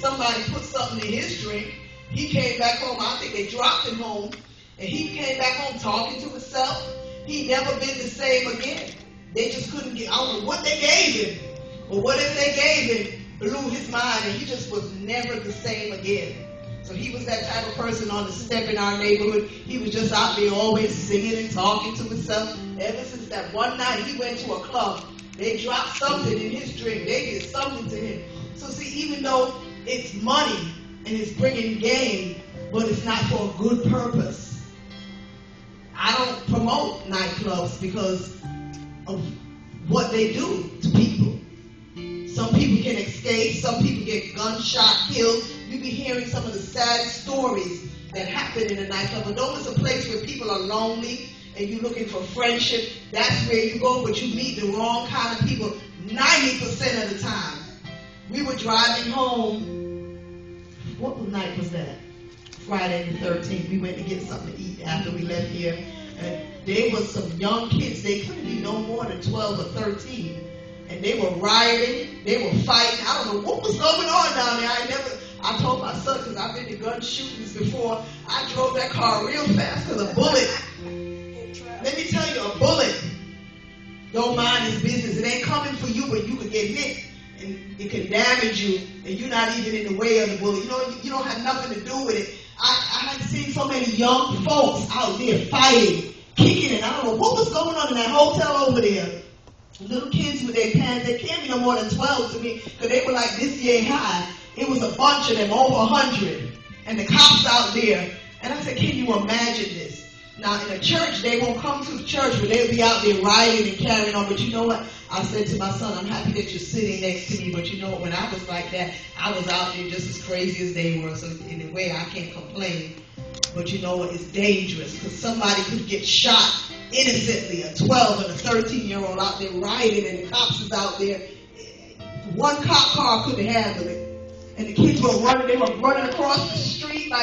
somebody put something in his drink. He came back home. I think they dropped him home. And he came back home talking to himself. He never been the same again. They just couldn't get, I don't know what they gave him. But whatever they gave him blew his mind, and he just was never the same again. So he was that type of person on the step in our neighborhood. He was just out there always singing and talking to himself. Ever since that one night he went to a club, they dropped something in his drink. They did something to him. So see, even though it's money and it's bringing gain, but it's not for a good purpose. I don't promote nightclubs because of what they do to people. Some people can escape. Some people get gunshot killed. You be hearing some of the sad stories that happen in a nightclub. But though it's a place where people are lonely and you're looking for friendship, that's where you go, but you meet the wrong kind of people 90% of the time. We were driving home. What night was that? Friday the 13th. We went to get something to eat after we left here. And there was some young kids. They couldn't be no more than 12 or 13. And they were rioting. They were fighting. I don't know what was going on down there. I told my son, because I've been to gun shootings before, I drove that car real fast because a bullet, let me tell you, a bullet don't mind his business. It ain't coming for you, but you could get hit and it can damage you, and you're not even in the way of the bullet. You don't have nothing to do with it. I had seen so many young folks out there fighting, kicking it. I don't know what was going on in that hotel over there. Little kids with their pants, they can't be no more than 12 to me, because they were like this year high. It was a bunch of them, over 100. And the cops out there. And I said, can you imagine this? Now, in a church, they won't come to the church, but they'll be out there rioting and carrying on. But you know what? I said to my son, I'm happy that you're sitting next to me. But you know what? When I was like that, I was out there just as crazy as they were. So in a way, I can't complain. But you know what? It's dangerous, because somebody could get shot innocently, a 12 and a 13-year-old out there rioting, and the cops is out there. One cop car couldn't handle it. And the kids were running, they were running across the street like